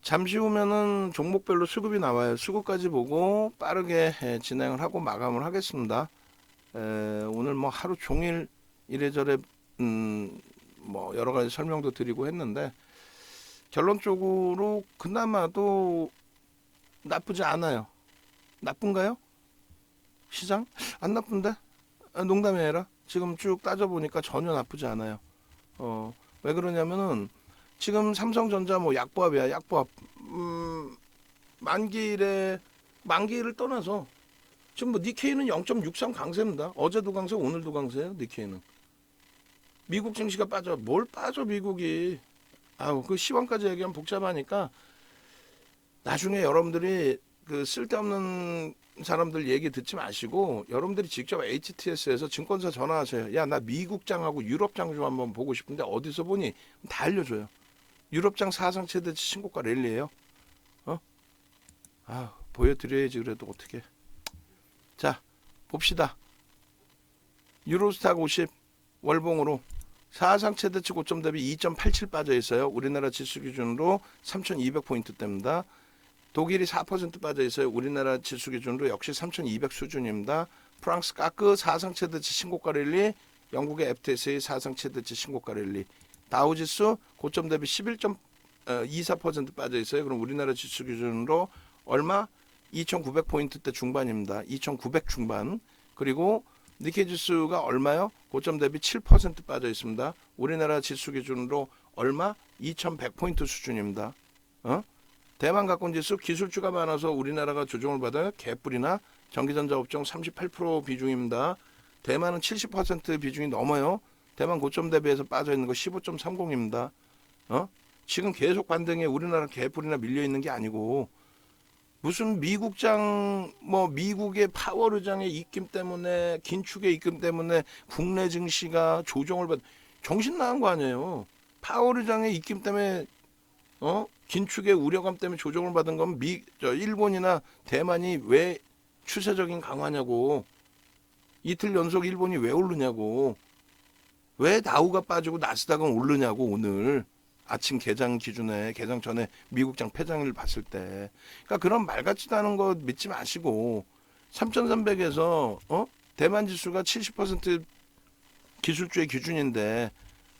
잠시 후면은 종목별로 수급이 나와요. 수급까지 보고 빠르게 진행을 하고 마감을 하겠습니다. 오늘 뭐 하루 종일 이래저래 뭐 여러 가지 설명도 드리고 했는데 결론적으로 그나마도 나쁘지 않아요. 나쁜가요? 시장? 안 나쁜데? 농담이 아니라 지금 쭉 따져보니까 전혀 나쁘지 않아요. 왜 그러냐면은 지금 삼성전자 뭐 약보합이야, 약보합. 만기를 떠나서 지금 뭐 니케이는 0.63 강세입니다. 어제도 강세, 오늘도 강세예요. 니케이는. 미국 증시가 빠져. 뭘 빠져 미국이. 아우 그 시황까지 얘기하면 복잡하니까 나중에 여러분들이 그 쓸데없는 사람들 얘기 듣지 마시고 여러분들이 직접 HTS에서 증권사 전화하세요. 야 나 미국장하고 유럽장 좀 한번 보고 싶은데 어디서 보니? 다 알려줘요. 유럽장 사상 최대치 신고가 랠리예요. 어? 보여드려야지 그래도 어떻게. 자 봅시다. 유로스탁 50 월봉으로 사상 최대치 고점 대비 2.87 빠져 있어요. 우리나라 지수 기준으로 3,200포인트대입니다. 독일이 4% 빠져 있어요. 우리나라 지수 기준으로 역시 3,200 수준입니다. 프랑스 까크 사상 최대치 신고가 랠리, 영국의 FTSE 사상 최대치 신고가 랠리. 다우지수 고점 대비 11.24% 빠져 있어요. 그럼 우리나라 지수 기준으로 얼마? 2,900포인트대 중반입니다. 2,900 중반. 그리고 니케이 지수가 얼마요? 고점 대비 7% 빠져 있습니다. 우리나라 지수 기준으로 얼마? 2,100포인트 수준입니다. 대만 가공지수 기술주가 많아서 우리나라가 조정을 받아요. 개뿔이나 전기전자 업종 38% 비중입니다. 대만은 70% 비중이 넘어요. 대만 고점 대비해서 빠져 있는 거 15.30입니다. 지금 계속 반등에 우리나라 개뿔이나 밀려 있는 게 아니고 무슨 미국장 뭐 미국의 파월의장의 입김 때문에 긴축의 입김 때문에 국내 증시가 조정을 받 정신 나간 거 아니에요. 파월의장의 입김 때문에 긴축의 우려감 때문에 조정을 받은 건 일본이나 대만이 왜 추세적인 강화냐고. 이틀 연속 일본이 왜 오르냐고. 왜 다우가 빠지고 나스닥은 오르냐고. 오늘 아침 개장 전에 미국장 폐장일 봤을 때. 그러니까 그런 말 같지도 않은 거 믿지 마시고 3,300에서 대만 지수가 70% 기술주의 기준인데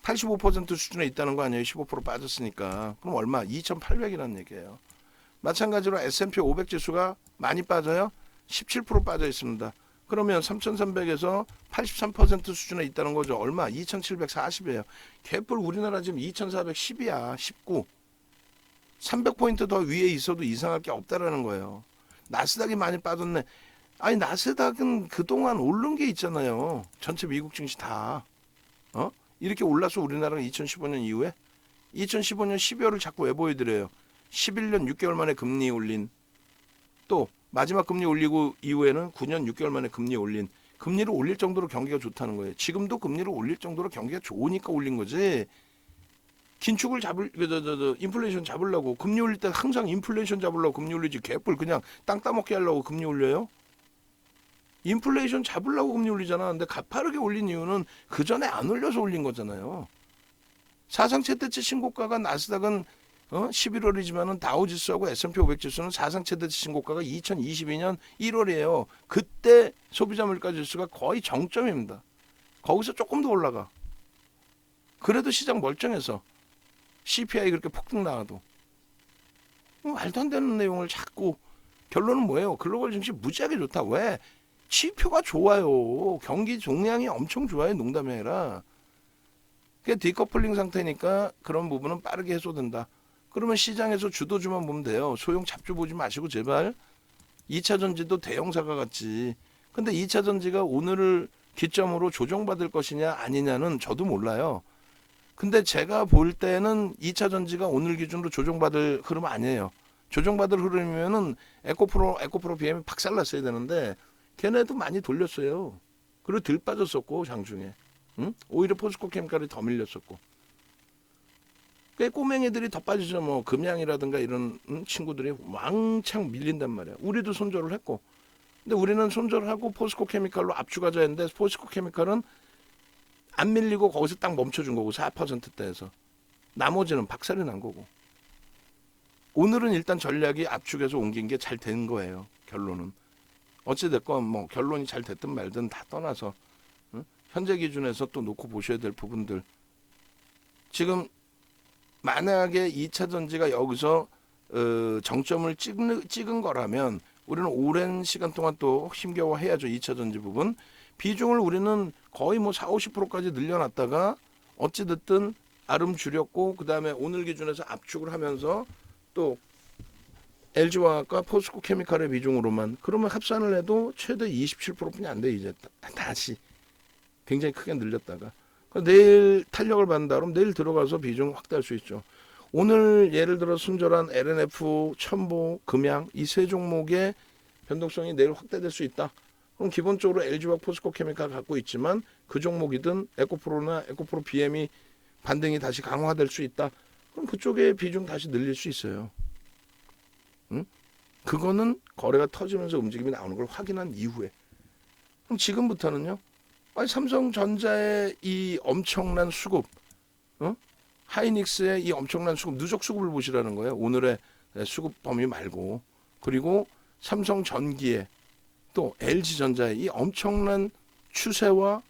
85% 수준에 있다는 거 아니에요. 15% 빠졌으니까. 그럼 얼마? 2,800이라는 얘기예요. 마찬가지로 S&P 500 지수가 많이 빠져요. 17% 빠져 있습니다. 그러면 3,300에서 83% 수준에 있다는 거죠. 얼마? 2,740이에요. 개뿔 우리나라 지금 2,410이야. 19. 300포인트 더 위에 있어도 이상할 게 없다라는 거예요. 나스닥이 많이 빠졌네. 아니 나스닥은 그동안 오른 게 있잖아요. 전체 미국 증시 다. 이렇게 올라서 우리나라가 2015년 이후에 2015년 12월을 자꾸 왜 보여드려요. 11년 6개월 만에 금리 올린 또 마지막 금리 올리고 이후에는 9년 6개월 만에 금리 올린 금리를 올릴 정도로 경기가 좋다는 거예요. 지금도 금리를 올릴 정도로 경기가 좋으니까 올린 거지. 긴축을 인플레이션 잡으려고 금리 올릴 때 항상 인플레이션 잡으려고 금리 올리지 개뿔 그냥 땅 따먹게 하려고 금리 올려요? 인플레이션 잡으려고 금리 올리잖아. 근데 가파르게 올린 이유는 그 전에 안 올려서 올린 거잖아요. 사상 최대치 신고가가 나스닥은 11월이지만은 다우지수하고 S&P 500 지수는 사상 최대치 신고가가 2022년 1월이에요. 그때 소비자 물가 지수가 거의 정점입니다. 거기서 조금 더 올라가. 그래도 시장 멀쩡해서 CPI 그렇게 폭등 나와도 말도 안 되는 내용을 자꾸. 결론은 뭐예요? 글로벌 증시 무지하게 좋다. 왜? 지표가 좋아요. 경기 동향이 엄청 좋아요. 농담이 아니라. 그게 디커플링 상태니까 그런 부분은 빠르게 해소된다. 그러면 시장에서 주도주만 보면 돼요. 소형 잡주 보지 마시고 제발. 2차 전지도 대형사가 같지. 근데 2차 전지가 오늘을 기점으로 조정받을 것이냐 아니냐는 저도 몰라요. 근데 제가 볼 때는 2차 전지가 오늘 기준으로 조정받을 흐름 아니에요. 조정받을 흐름이면은 에코프로 BM이 박살났어야 되는데 걔네도 많이 돌렸어요. 그리고 덜 빠졌었고 장중에. 오히려 포스코 케미칼이 더 밀렸었고. 꽤 꼬맹이들이 더 빠지죠. 뭐 금양이라든가 이런 친구들이 왕창 밀린단 말이야. 우리도 손절을 했고. 근데 우리는 손절을 하고 포스코 케미칼로 압축하자 했는데 포스코 케미칼은 안 밀리고 거기서 딱 멈춰준 거고 4%대에서. 나머지는 박살이 난 거고. 오늘은 일단 전략이 압축해서 옮긴 게 잘 된 거예요. 결론은. 어찌됐건 뭐 결론이 잘 됐든 말든 다 떠나서 현재 기준에서 또 놓고 보셔야 될 부분들. 지금 만약에 2차 전지가 여기서 정점을 찍은 거라면 우리는 오랜 시간 동안 또 힘겨워 해야죠. 2차 전지 부분. 비중을 우리는 거의 뭐 40~50%까지 늘려놨다가 어찌됐든 아름 줄였고 그 다음에 오늘 기준에서 압축을 하면서 또 LG화학과 포스코 케미칼의 비중으로만 그러면 합산을 해도 최대 27%뿐이 안 돼. 이제 다시 굉장히 크게 늘렸다가 내일 탄력을 받는다 그러면 내일 들어가서 비중 확대할 수 있죠. 오늘 예를 들어 순절한 LNF, 첨보, 금양 이 세 종목의 변동성이 내일 확대될 수 있다. 그럼 기본적으로 LG화학, 포스코 케미칼 갖고 있지만 그 종목이든 에코프로나 에코프로 BM이 반등이 다시 강화될 수 있다. 그럼 그쪽에 비중 다시 늘릴 수 있어요. 응? 그거는 거래가 터지면서 움직임이 나오는 걸 확인한 이후에. 그럼 지금부터는요. 아니, 삼성전자의 이 엄청난 수급, 하이닉스의 이 엄청난 수급, 누적 수급을 보시라는 거예요. 오늘의 수급 범위 말고. 그리고 삼성전기의 또 LG전자의 이 엄청난 추세와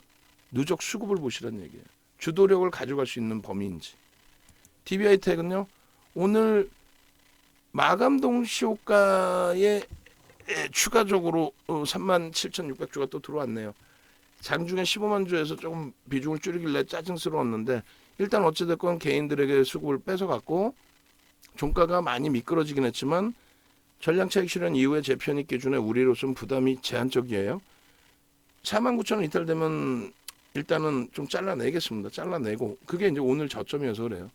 누적 수급을 보시라는 얘기예요. 주도력을 가져갈 수 있는 범위인지. DB하이텍은요. 오늘 마감 동시효과에 추가적으로 37,600주가 또 들어왔네요. 장중에 15만 주에서 조금 비중을 줄이길래 짜증스러웠는데 일단 어찌됐건 개인들에게 수급을 뺏어갔고 종가가 많이 미끄러지긴 했지만 전량차익 실현 이후에 재편입 기준에 우리로서는 부담이 제한적이에요. 49,000원 이탈되면 일단은 좀 잘라내겠습니다. 잘라내고 그게 이제 오늘 저점이어서 그래요.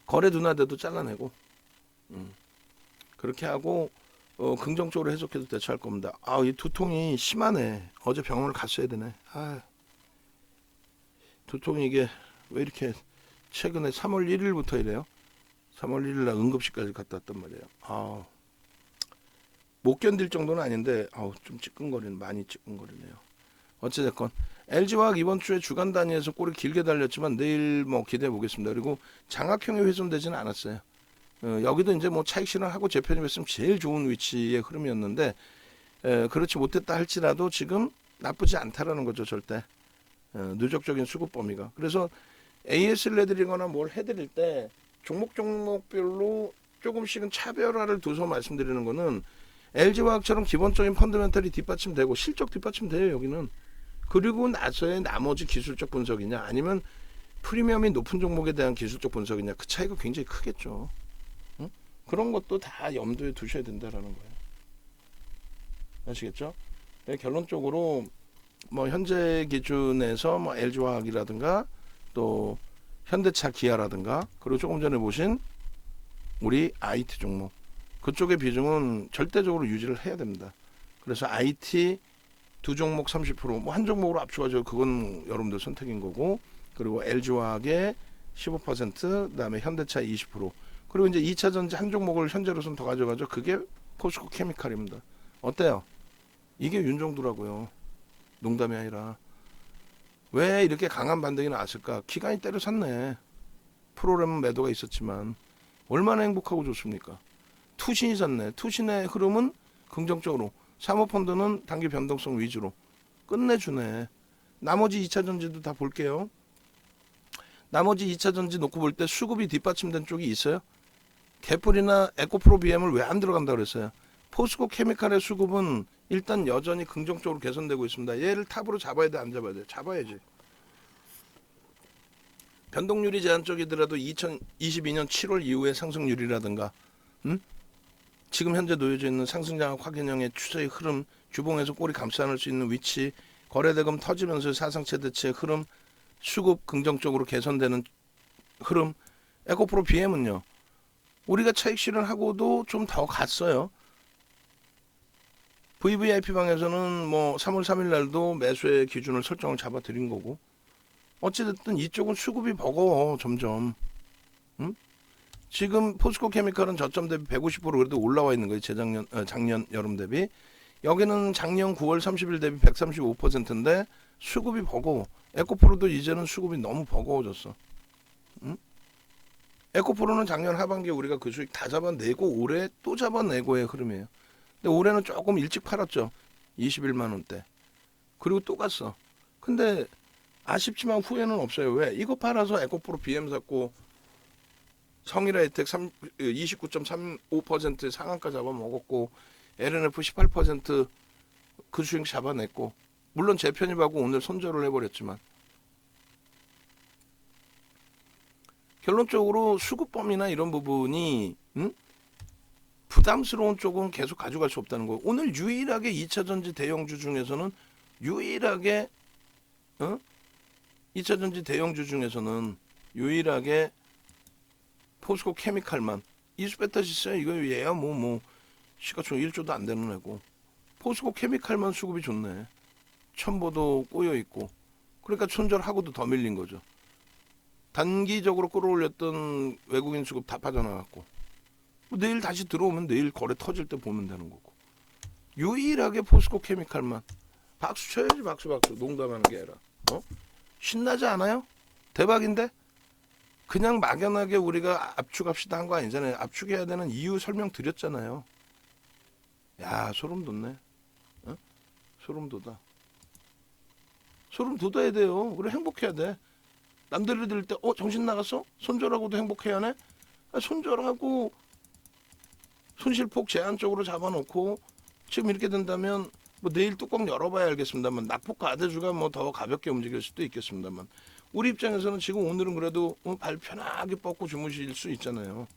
거래 둔화돼도 잘라내고 그렇게 하고 긍정적으로 해석해도 대처할 겁니다. 이 두통이 심하네. 어제 병원을 갔어야 되네. 두통이 이게 왜 이렇게 최근에 3월 1일부터 이래요? 3월 1일 날 응급실까지 갔다 왔단 말이에요. 못 견딜 정도는 아닌데 좀 찌끈거리는 많이 찌끈거리네요. 어찌됐건 LG화학 이번 주에 주간 단위에서 꼬리 길게 달렸지만 내일 뭐 기대해 보겠습니다. 그리고 장악형이 훼손되지는 않았어요. 여기도 이제 뭐 차익 실현하고 재편입했으면 제일 좋은 위치의 흐름이었는데 그렇지 못했다 할지라도 지금 나쁘지 않다라는 거죠. 절대 누적적인 수급 범위가. 그래서 AS를 해드리거나 뭘 해드릴 때 종목별로 조금씩은 차별화를 둬서 말씀드리는 거는 LG화학처럼 기본적인 펀더멘털이 뒷받침되고 실적 뒷받침돼요. 여기는. 그리고 나서의 나머지 기술적 분석이냐 아니면 프리미엄이 높은 종목에 대한 기술적 분석이냐 그 차이가 굉장히 크겠죠. 그런 것도 다 염두에 두셔야 된다라는 거예요. 아시겠죠? 네, 결론적으로 뭐 현재 기준에서 뭐 LG화학이라든가 또 현대차, 기아라든가 그리고 조금 전에 보신 우리 IT 종목 그쪽의 비중은 절대적으로 유지를 해야 됩니다. 그래서 IT 두 종목 30%, 뭐 한 종목으로 압축하죠. 그건 여러분들 선택인 거고 그리고 LG화학의 15%, 그다음에 현대차 20%. 그리고 이제 2차 전지 한 종목을 현재로서는 더 가져가죠. 그게 포스코 케미칼입니다. 어때요? 이게 윤종두라고요. 농담이 아니라. 왜 이렇게 강한 반등이 나왔을까? 기간이 때려 샀네. 프로그램 매도가 있었지만 얼마나 행복하고 좋습니까? 투신이 샀네. 투신의 흐름은 긍정적으로. 사모펀드는 단기 변동성 위주로 끝내주네. 나머지 2차 전지도 다 볼게요. 나머지 2차 전지 놓고 볼 때 수급이 뒷받침된 쪽이 있어요. 개뿔이나 에코프로 BM을 왜 안 들어간다 그랬어요. 포스코 케미칼의 수급은 일단 여전히 긍정적으로 개선되고 있습니다. 얘를 탑으로 잡아야 돼, 안 잡아야 돼? 잡아야지. 변동률이 제한적이더라도 2022년 7월 이후의 상승률이라든가 지금 현재 놓여져 있는 상승장악 확인형의 추세의 흐름, 주봉에서 꼬리 감싸 안을 수 있는 위치, 거래대금 터지면서 사상체 대체의 흐름, 수급 긍정적으로 개선되는 흐름. 에코프로 BM은요. 우리가 차익 실현하고도 좀 더 갔어요. VVIP방에서는 뭐 3월 3일 날도 매수의 기준을 설정을 잡아드린 거고 어찌됐든 이쪽은 수급이 버거워 점점. 지금 포스코 케미칼은 저점 대비 150% 그래도 올라와 있는 거예요. 작년 여름 대비. 여기는 작년 9월 30일 대비 135%인데 수급이 버거워. 에코프로도 이제는 수급이 너무 버거워졌어. 에코프로는 작년 하반기에 우리가 그 수익 다 잡아내고 올해 또 잡아내고의 흐름이에요. 근데 올해는 조금 일찍 팔았죠. 21만 원대. 그리고 또 갔어. 근데 아쉽지만 후회는 없어요. 왜? 이거 팔아서 에코프로 BM 샀고 성일아 혜택 29.35% 상한가 잡아먹었고 LNF 18%그 수익 잡아냈고 물론 재편입하고 오늘 손절을 해버렸지만 결론적으로 수급범위나 이런 부분이 부담스러운 쪽은 계속 가져갈 수 없다는 거. 오늘 유일하게 2차전지 대형주 중에서는 유일하게 2차전지 대형주 중에서는 유일하게 포스코 케미칼만 이수베타시스야 이거 얘야 뭐 시가총 1조도 안 되는 애고 포스코 케미칼만 수급이 좋네. 첨보도 꼬여 있고 그러니까 손절하고도 더 밀린 거죠. 단기적으로 끌어올렸던 외국인 수급 다 빠져나갔고 뭐 내일 다시 들어오면 내일 거래 터질 때 보면 되는 거고 유일하게 포스코 케미칼만 박수 쳐야지 박수 농담하는 게 아니라 신나지 않아요? 대박인데 그냥 막연하게 우리가 압축합시다 한 거 아니잖아요. 압축해야 되는 이유 설명 드렸잖아요. 야 소름 돋네. 소름 돋아. 소름 돋아야 돼요. 그래 행복해야 돼. 남들이 들을 때 정신 나갔어? 손절하고도 행복해야 하네? 손절하고 손실폭 제한적으로 잡아놓고 지금 이렇게 된다면 뭐 내일 뚜껑 열어봐야 알겠습니다만 낙폭 가대주가 뭐 더 가볍게 움직일 수도 있겠습니다만 우리 입장에서는 지금 오늘은 그래도 발 편하게 뻗고 주무실 수 있잖아요.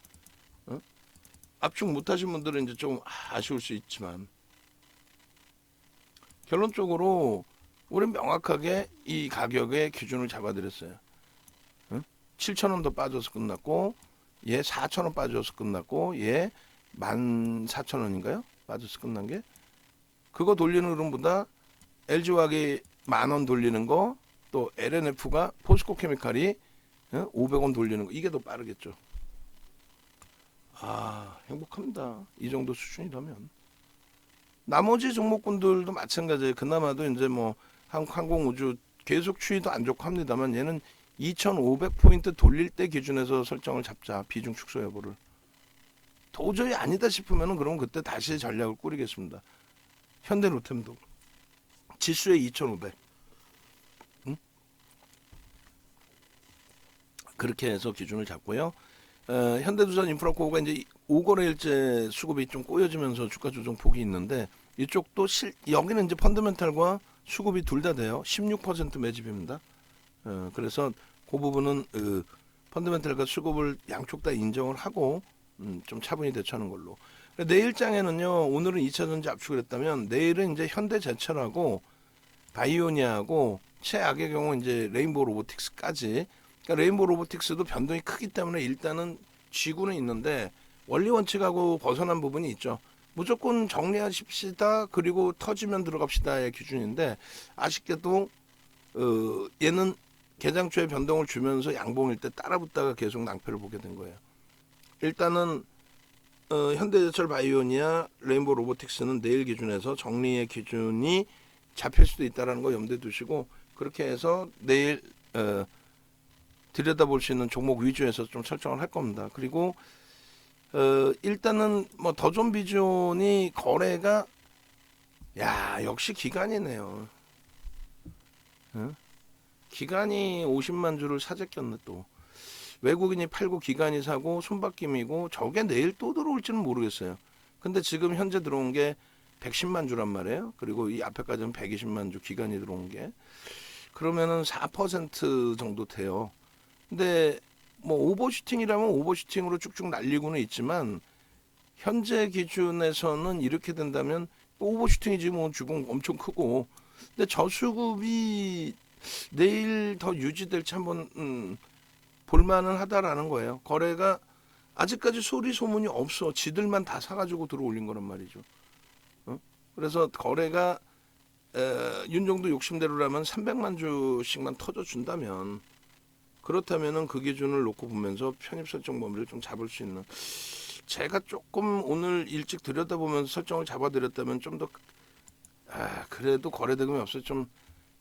압축 못하신 분들은 이제 좀 아쉬울 수 있지만 결론적으로 우리는 명확하게 이 가격의 기준을 잡아드렸어요. 7,000원 더 빠져서 끝났고 얘 4,000원 빠져서 끝났고 얘 14,000원인가요? 빠져서 끝난 게 그거 돌리는 흐름보다 LG화학이 10,000원 돌리는 거 또 LNF가 포스코 케미칼이 500원 돌리는 거 이게 더 빠르겠죠. 행복합니다. 이 정도 수준이라면 나머지 종목군들도 마찬가지예요. 그나마도 이제 뭐 항공우주 계속 추이도 안 좋고 합니다만 얘는 2,500포인트 돌릴 때 기준에서 설정을 잡자. 비중 축소 여부를. 도저히 아니다 싶으면 그럼 그때 다시 전략을 꾸리겠습니다. 현대로템도 지수에 2,500. 그렇게 해서 기준을 잡고요. 현대두산 인프라코어가 이제 5거래일째 수급이 좀 꼬여지면서 주가 조정 폭이 있는데 이쪽도 여기는 이제 펀더멘탈과 수급이 둘 다 돼요. 16% 매집입니다. 그래서 그 부분은 펀더멘탈과 수급을 양쪽 다 인정을 하고 좀 차분히 대처하는 걸로. 내일장에는요. 오늘은 2차전지 압축을 했다면 내일은 이제 현대제철하고 바이오니아하고 최악의 경우 이제 레인보우 로보틱스까지. 그러니까 레인보우 로보틱스도 변동이 크기 때문에 일단은 쥐고는 있는데 원리 원칙하고 벗어난 부분이 있죠. 무조건 정리하십시다. 그리고 터지면 들어갑시다의 기준인데 아쉽게도 얘는 개장 초에 변동을 주면서 양봉일 때 따라붙다가 계속 낭패를 보게 된 거예요. 일단은 현대제철 바이오니아 레인보우 로보틱스는 내일 기준에서 정리의 기준이 잡힐 수도 있다는 거 염두에 두시고 그렇게 해서 내일 들여다볼 수 있는 종목 위주에서 좀 설정을 할 겁니다. 그리고 일단은 뭐 더존 비존이 거래가 역시 기간이네요. 기간이 50만 주를 사재 꼈네 또. 외국인이 팔고 기간이 사고 손바뀜이고 저게 내일 또 들어올지는 모르겠어요. 근데 지금 현재 들어온 게 110만 주란 말이에요. 그리고 이 앞에까지는 120만 주 기간이 들어온 게 그러면은 4% 정도 돼요. 근데 뭐 오버슈팅이라면 오버슈팅으로 쭉쭉 날리고는 있지만 현재 기준에서는 이렇게 된다면 오버슈팅이지 뭐 주공 엄청 크고 근데 저수급이 내일 더 유지될지 한번 볼만은 하다라는 거예요. 거래가 아직까지 소리 소문이 없어. 지들만 다 사가지고 들어올린 거란 말이죠. 그래서 거래가 윤정도 욕심대로라면 300만 주씩만 터져준다면 그렇다면은 그 기준을 놓고 보면서 편입 설정 범위를 좀 잡을 수 있는 제가 조금 오늘 일찍 들여다보면서 설정을 잡아드렸다면 좀 더 그래도 거래 대금이 없어 좀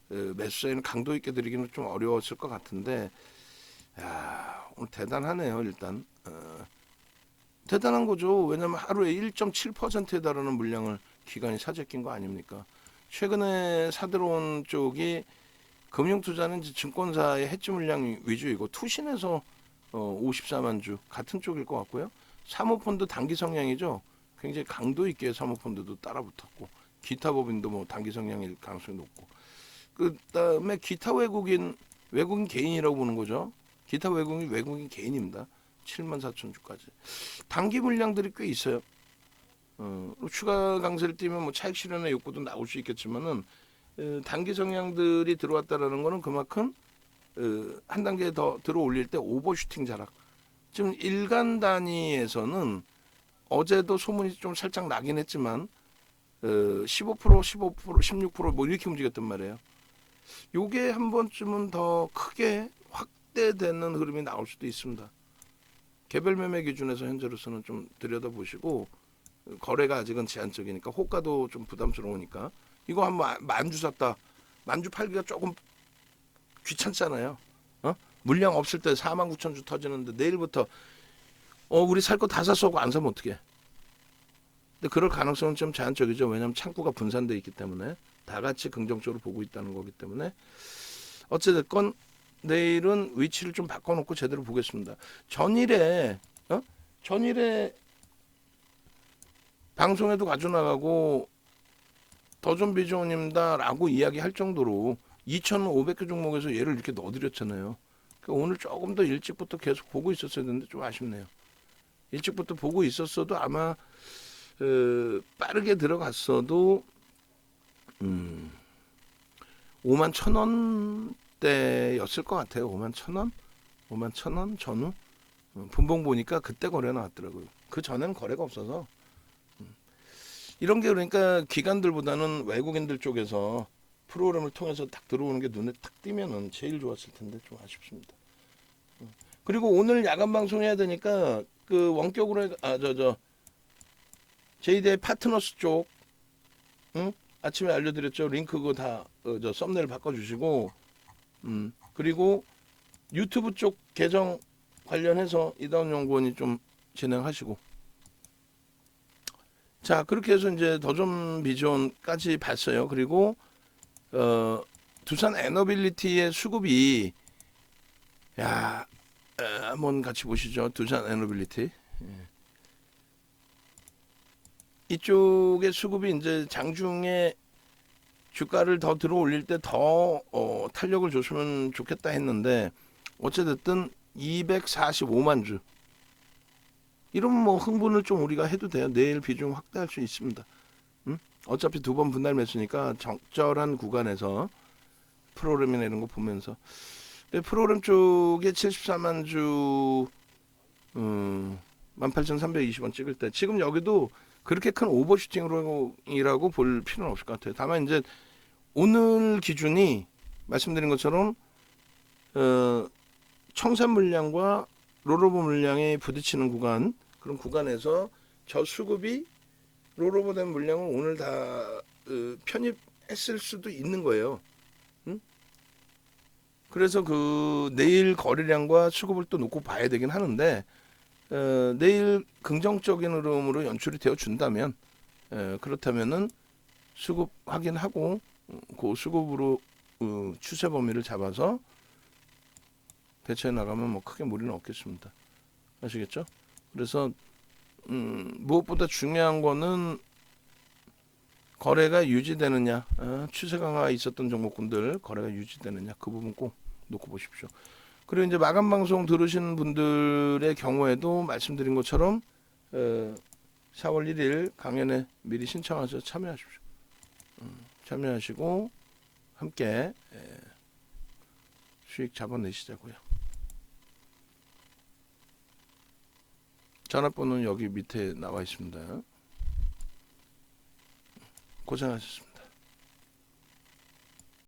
매수 사이는 강도 있게 드리기는 좀 어려웠을 것 같은데 야, 오늘 대단하네요. 일단 대단한 거죠. 왜냐하면 하루에 1.7%에 달하는 물량을 기관이 사재낀 거 아닙니까? 최근에 사들어온 쪽이 금융투자는 이제 증권사의 해지 물량 위주이고 투신에서 54만 주 같은 쪽일 것 같고요. 사모펀드 단기 성향이죠. 굉장히 강도 있게 사모펀드도 따라 붙었고 기타 법인도 뭐 단기 성향일 가능성이 높고 그다음에 기타 외국인 개인이라고 보는 거죠. 기타 외국인 개인입니다. 7만 4천 주까지 단기 물량들이 꽤 있어요. 추가 강세를 띄면 뭐 차익 실현의 욕구도 나올 수 있겠지만은 단기 성향들이 들어왔다라는 거는 그만큼 한 단계 더 들어 올릴 때 오버슈팅 자락. 지금 일간 단위에서는 어제도 소문이 좀 살짝 나긴 했지만 15%, 16%뭐 이렇게 움직였단 말이에요. 요게 한 번쯤은 더 크게 확대되는 흐름이 나올 수도 있습니다. 개별 매매 기준에서 현재로서는 좀 들여다보시고 거래가 아직은 제한적이니까 호가도 좀 부담스러우니까 이거 한번 만주 샀다. 만주 팔기가 조금 귀찮잖아요. 물량 없을 때 49,000주 터지는데 내일부터 우리 살 거 다 샀어 하고 안 사면 어떡해. 근데 그럴 가능성은 좀 제한적이죠. 왜냐하면 창구가 분산돼 있기 때문에 다 같이 긍정적으로 보고 있다는 거기 때문에 어찌됐건 내일은 위치를 좀 바꿔놓고 제대로 보겠습니다. 전일에 방송에도 가져나가고 더좀 비중입니다라고 이야기할 정도로 2,500개 종목에서 얘를 이렇게 넣어드렸잖아요. 그러니까 오늘 조금 더 일찍부터 계속 보고 있었어야 되는데 좀 아쉽네요. 일찍부터 보고 있었어도 아마 빠르게 들어갔어도 5만 1,000원대였을 것 같아요. 5만 1,000원? 5만 1,000원 전후? 분봉 보니까 그때 거래 나왔더라고요. 그 전에는 거래가 없어서 이런 게 그러니까 기관들보다는 외국인들 쪽에서 프로그램을 통해서 딱 들어오는 게 눈에 딱 띄면은 제일 좋았을 텐데 좀 아쉽습니다. 그리고 오늘 야간 방송해야 되니까 그 원격으로 제이데이 파트너스 쪽 아침에 알려드렸죠. 링크 그거 다 썸네일 바꿔주시고 그리고 유튜브 쪽 계정 관련해서 이다운 연구원이 좀 진행하시고 자 그렇게 해서 이제 더좀 비전까지 봤어요. 그리고 두산 에너빌리티의 수급이 한번 같이 보시죠. 두산 에너빌리티 이쪽의 수급이 이제 장중에 주가를 더 들어 올릴 때 더 탄력을 줬으면 좋겠다 했는데 어찌됐든 245만 주 이러면 뭐 흥분을 좀 우리가 해도 돼요. 내일 비중 확대할 수 있습니다. 어차피 두 번 분할 매수니까 적절한 구간에서 프로그램이나 이런 거 보면서 프로그램 쪽에 74만 주 18,320원 찍을 때 지금 여기도 그렇게 큰 오버슈팅이라고 볼 필요는 없을 것 같아요. 다만 이제 오늘 기준이 말씀드린 것처럼 청산 물량과 롤오버 물량에 부딪히는 구간 그런 구간에서 저 수급이 롤오버 된 물량을 오늘 다 편입했을 수도 있는 거예요. 그래서 그 내일 거래량과 수급을 또 놓고 봐야 되긴 하는데 내일 긍정적인 흐름으로 연출이 되어 준다면 그렇다면은 수급 확인하고 그 수급으로 추세 범위를 잡아서 대처해 나가면 뭐 크게 무리는 없겠습니다. 아시겠죠? 그래서 무엇보다 중요한 거는 거래가 유지되느냐, 추세 강화가 있었던 종목군들 거래가 유지되느냐 그 부분 꼭 놓고 보십시오. 그리고 이제 마감 방송 들으시는 분들의 경우에도 말씀드린 것처럼 4월 1일 강연에 미리 신청하셔서 참여하십시오. 참여하시고 함께 수익 잡아내시자고요. 전화번호는 여기 밑에 나와 있습니다. 고생하셨습니다.